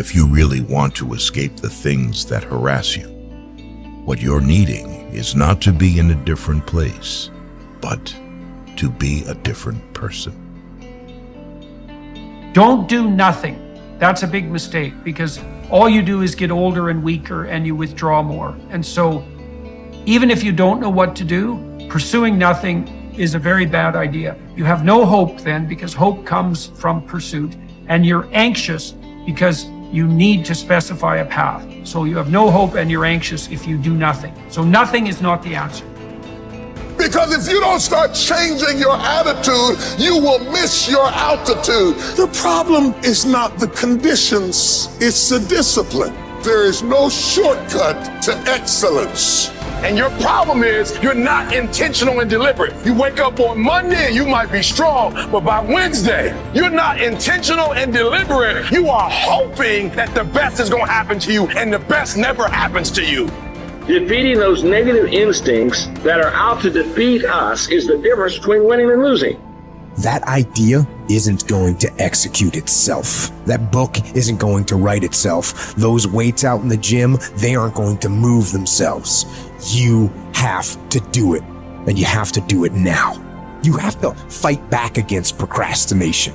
If you really want to escape the things that harass you, what you're needing is not to be in a different place, but to be a different person. Don't do nothing. That's a big mistake, because all you do is get older and weaker and you withdraw more. And so even if you don't know what to do, pursuing nothing is a very bad idea. You have no hope then, because hope comes from pursuit, and you're anxious because you need to specify a path. So you have no hope and you're anxious if you do nothing. So nothing is not the answer. Because if you don't start changing your attitude, you will miss your altitude. The problem is not the conditions, it's the discipline. There is no shortcut to excellence. And your problem is you're not intentional and deliberate. You wake up on Monday and you might be strong, but by Wednesday, you're not intentional and deliberate. You are hoping that the best is going to happen to you, and the best never happens to you. Defeating those negative instincts that are out to defeat us is the difference between winning and losing. That idea isn't going to execute itself. That book isn't going to write itself. Those weights out in the gym, they aren't going to move themselves. You have to do it, and you have to do it now. You have to fight back against procrastination.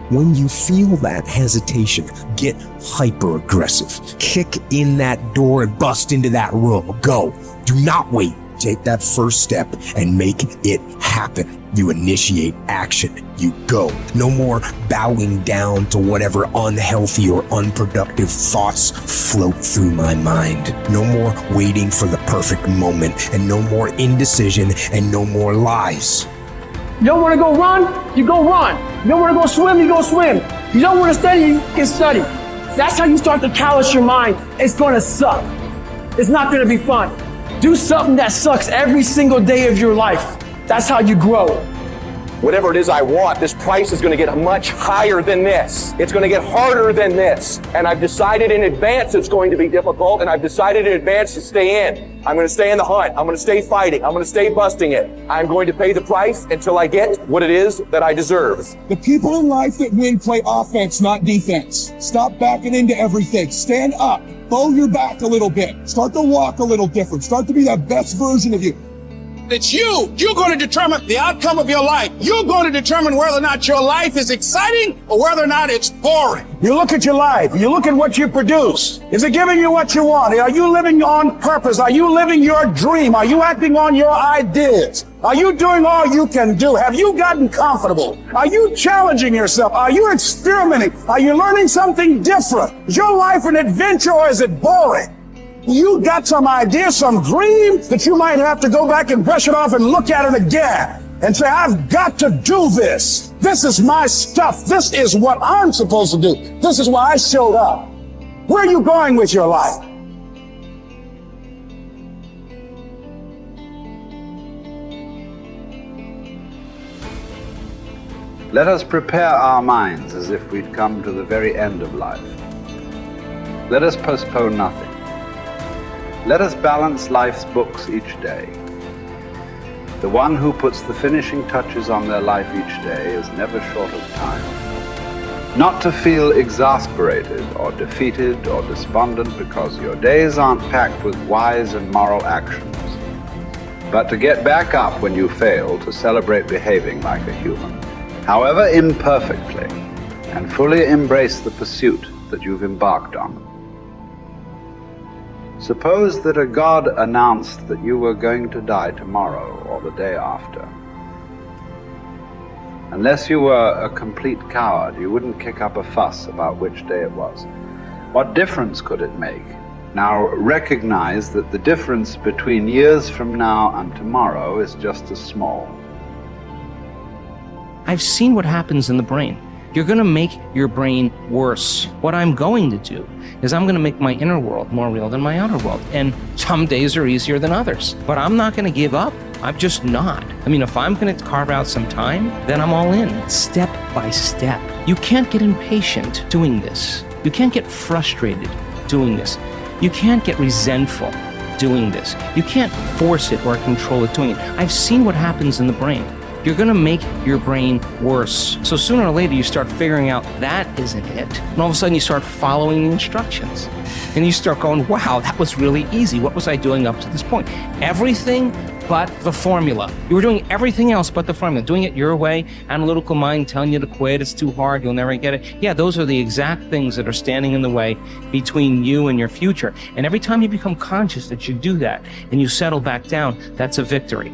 When you feel that hesitation, get hyper-aggressive. Kick in that door and bust into that room. Go. Do not wait. Take that first step and make it happen. You initiate action. You go. No more bowing down to whatever unhealthy or unproductive thoughts float through my mind. No more waiting for the perfect moment, and no more indecision, and no more lies. You don't want to go run, you go run. You don't want to go swim, you go swim. You don't want to study, you can study. That's how you start to callous your mind. It's going to suck. It's not going to be fun. Do something that sucks every single day of your life. That's how you grow. Whatever it is I want, this price is going to get much higher than this. It's going to get harder than this. And I've decided in advance it's going to be difficult, and I've decided in advance to stay in. I'm going to stay in the hunt. I'm going to stay fighting. I'm going to stay busting it. I'm going to pay the price until I get what it is that I deserve. The people in life that win play offense, not defense. Stop backing into everything. Stand up. Bow your back a little bit. Start to walk a little different. Start to be that best version of you. It's you. You're going to determine the outcome of your life. You're going to determine whether or not your life is exciting or whether or not it's boring. You look at your life. You look at what you produce. Is it giving you what you want? Are you living on purpose? Are you living your dream? Are you acting on your ideas? Are you doing all you can do? Have you gotten comfortable? Are you challenging yourself? Are you experimenting? Are you learning something different? Is your life an adventure, or is it boring? You got some idea, some dream that you might have to go back and brush it off and look at it again and say, I've got to do this. This is my stuff. This is what I'm supposed to do. This is why I showed up. Where are you going with your life? Let us prepare our minds as if we'd come to the very end of life. Let us postpone nothing. Let us balance life's books each day. The one who puts the finishing touches on their life each day is never short of time. Not to feel exasperated or defeated or despondent because your days aren't packed with wise and moral actions, but to get back up when you fail, to celebrate behaving like a human, however imperfectly, and fully embrace the pursuit that you've embarked on. Suppose that a God announced that you were going to die tomorrow or the day after. Unless you were a complete coward, you wouldn't kick up a fuss about which day it was. What difference could it make? Now recognize that the difference between years from now and tomorrow is just as small. I've seen what happens in the brain. You're going to make your brain worse. What I'm going to do is I'm going to make my inner world more real than my outer world. And some days are easier than others. But I'm not going to give up. I'm just not. I mean, if I'm going to carve out some time, then I'm all in, step by step. You can't get impatient doing this. You can't get frustrated doing this. You can't get resentful doing this. You can't force it or control it doing it. I've seen what happens in the brain. you're going to make your brain worse. So sooner or later, you start figuring out that isn't it. And all of a sudden, you start following the instructions. And you start going, wow, that was really easy. What was I doing up to this point? Everything but the formula. You were doing everything else but the formula. Doing it your way, analytical mind telling you to quit, it's too hard, you'll never get it. Yeah, those are the exact things that are standing in the way between you and your future. And every time you become conscious that you do that and you settle back down, that's a victory.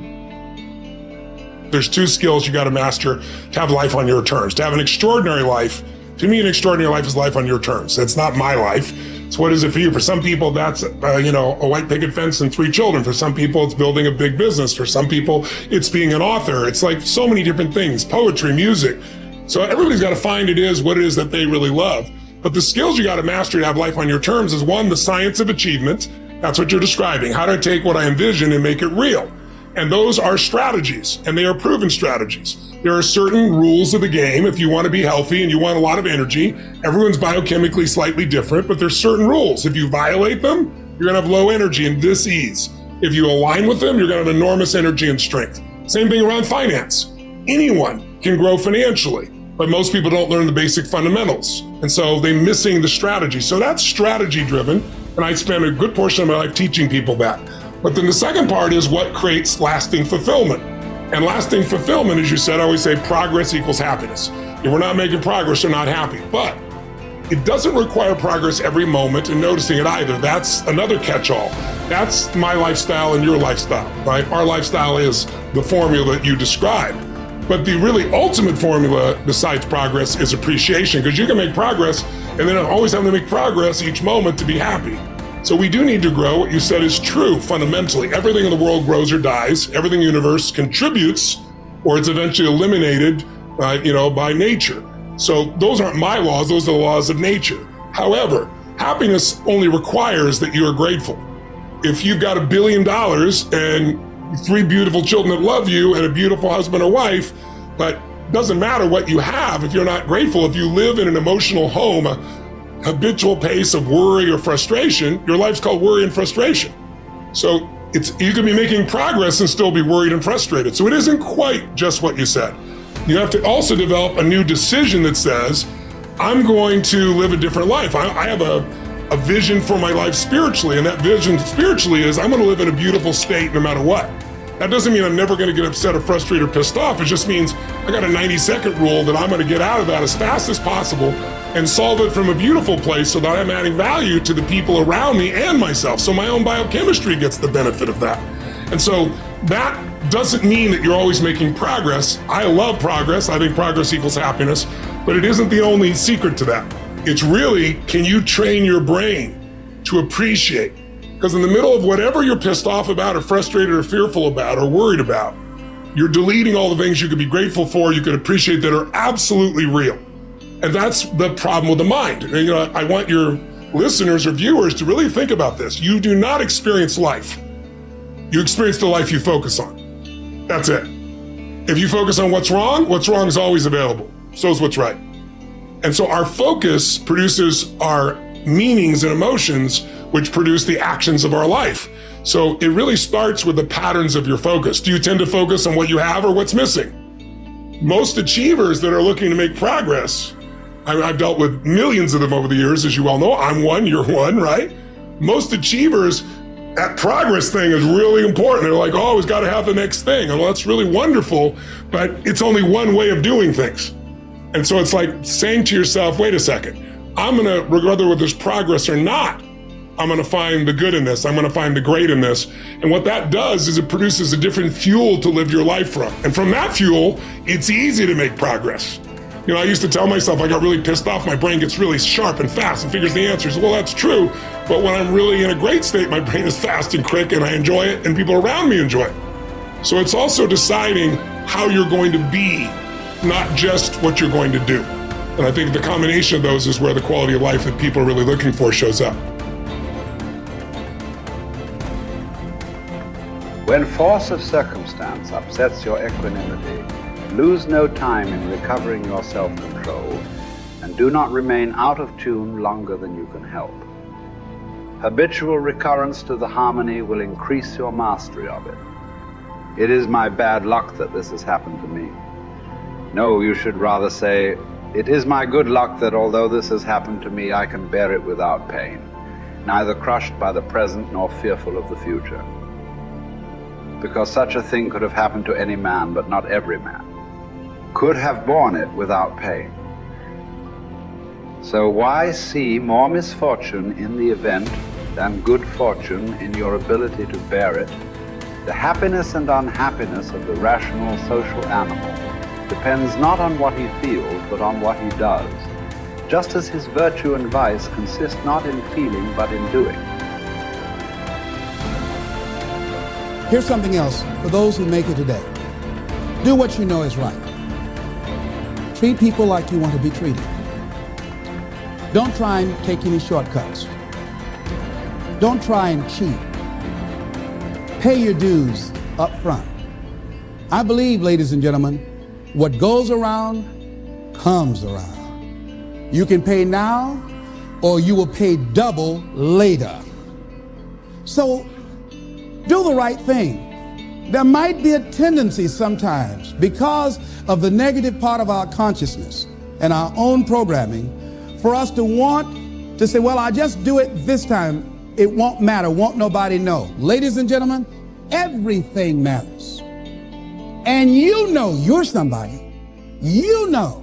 There's two skills you got to master to have life on your terms. To have an extraordinary life, to me, an extraordinary life is life on your terms. That's not my life. So what is it for you? For some people, that's, a white picket fence and 3 children. For some people, it's building a big business. For some people, it's being an author. It's like so many different things, poetry, music. So everybody's got to find what it is that they really love. But the skills you got to master to have life on your terms is one, the science of achievement. That's what you're describing. How do I take what I envision and make it real? And those are strategies, and they are proven strategies. There are certain rules of the game. If you want to be healthy and you want a lot of energy, everyone's biochemically slightly different, but there's certain rules. If you violate them, you're going to have low energy and dis-ease. If you align with them, you're going to have enormous energy and strength. Same thing around finance. Anyone can grow financially, but most people don't learn the basic fundamentals. And so they're missing the strategy. So that's strategy driven, and I spend a good portion of my life teaching people that. But then the second part is what creates lasting fulfillment. And lasting fulfillment, as you said, I always say progress equals happiness. If we're not making progress, we're not happy. But it doesn't require progress every moment and noticing it either. That's another catch-all. That's my lifestyle and your lifestyle, right? Our lifestyle is the formula that you described. But the really ultimate formula besides progress is appreciation, because you can make progress and then always have to make progress each moment to be happy. So we do need to grow. What you said is true fundamentally. Everything in the world grows or dies. Everything in the universe contributes or it's eventually eliminated by nature. So those aren't my laws, those are the laws of nature. However, happiness only requires that you are grateful. If you've got $1 billion and 3 beautiful children that love you and a beautiful husband or wife, but it doesn't matter what you have if you're not grateful. If you live in an emotional home, habitual pace of worry or frustration, your life's called worry and frustration. So you could be making progress and still be worried and frustrated. So it isn't quite just what you said. You have to also develop a new decision that says, I'm going to live a different life. I have a vision for my life spiritually, and that vision spiritually is I'm going to live in a beautiful state no matter what. That doesn't mean I'm never going to get upset or frustrated or pissed off. It just means I got a 90-second rule that I'm going to get out of that as fast as possible and solve it from a beautiful place so that I'm adding value to the people around me and myself. So my own biochemistry gets the benefit of that. And so that doesn't mean that you're always making progress. I love progress. I think progress equals happiness, but it isn't the only secret to that. It's really, can you train your brain to appreciate? Because in the middle of whatever you're pissed off about or frustrated or fearful about or worried about, you're deleting all the things you could be grateful for, you could appreciate that are absolutely real. And that's the problem with the mind. And, I want your listeners or viewers to really think about this. You do not experience life. You experience the life you focus on. That's it. If you focus on what's wrong is always available. So is what's right. And so our focus produces our meanings and emotions, which produce the actions of our life. So it really starts with the patterns of your focus. Do you tend to focus on what you have or what's missing? Most achievers that are looking to make progress, I've dealt with millions of them over the years, as you all know. I'm one, you're one, right? Most achievers, that progress thing is really important. They're like, oh, always got to have the next thing. And well, that's really wonderful, but it's only one way of doing things. And so it's like saying to yourself, wait a second, I'm going to, whether there's progress or not, I'm going to find the good in this. I'm going to find the great in this. And what that does is it produces a different fuel to live your life from. And from that fuel, it's easy to make progress. I used to tell myself I got really pissed off, my brain gets really sharp and fast and figures the answers. Well, that's true. But when I'm really in a great state, my brain is fast and quick and I enjoy it and people around me enjoy it. So it's also deciding how you're going to be, not just what you're going to do. And I think the combination of those is where the quality of life that people are really looking for shows up. When force of circumstance upsets your equanimity, lose no time in recovering your self-control, and do not remain out of tune longer than you can help. Habitual recurrence to the harmony will increase your mastery of it. It is my bad luck that this has happened to me. No, you should rather say, it is my good luck that although this has happened to me, I can bear it without pain, neither crushed by the present nor fearful of the future. Because such a thing could have happened to any man, but not every man could have borne it without pain. So why see more misfortune in the event than good fortune in your ability to bear it? The happiness and unhappiness of the rational social animal depends not on what he feels, but on what he does, just as his virtue and vice consist not in feeling, but in doing. Here's something else for those who make it today. Do what you know is right. Treat people like you want to be treated. Don't try and take any shortcuts. Don't try and cheat. Pay your dues up front. I believe, ladies and gentlemen, what goes around comes around. You can pay now or you will pay double later. So do the right thing. There might be a tendency sometimes, because of the negative part of our consciousness and our own programming, for us to want to say, well, I'll just do it this time. It won't matter, won't nobody know. Ladies and gentlemen, everything matters. And you know you're somebody. You know.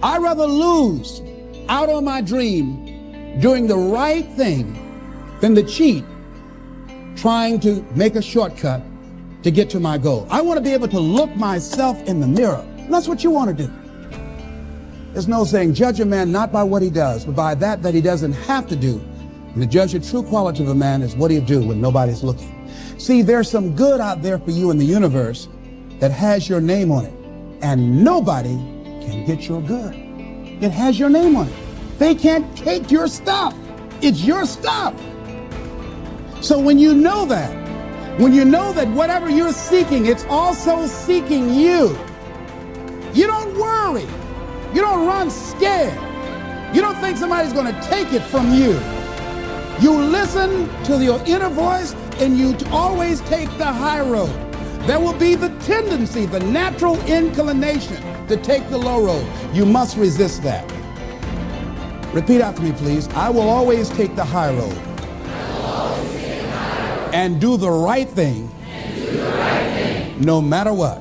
I'd rather lose out on my dream doing the right thing than to cheat trying to make a shortcut to get to my goal. I want to be able to look myself in the mirror. And that's what you want to do. There's no saying, judge a man not by what he does, but by that he doesn't have to do. And to judge the true quality of a man is what he'll do when nobody's looking. See, there's some good out there for you in the universe that has your name on it. And nobody can get your good. It has your name on it. They can't take your stuff. It's your stuff. So when you know that whatever you're seeking, it's also seeking you, you don't worry. You don't run scared. You don't think somebody's going to take it from you. You listen to your inner voice and you always take the high road. There will be the tendency, the natural inclination to take the low road. You must resist that. Repeat after me, please. I will always take the high road. And do the right thing. No matter what.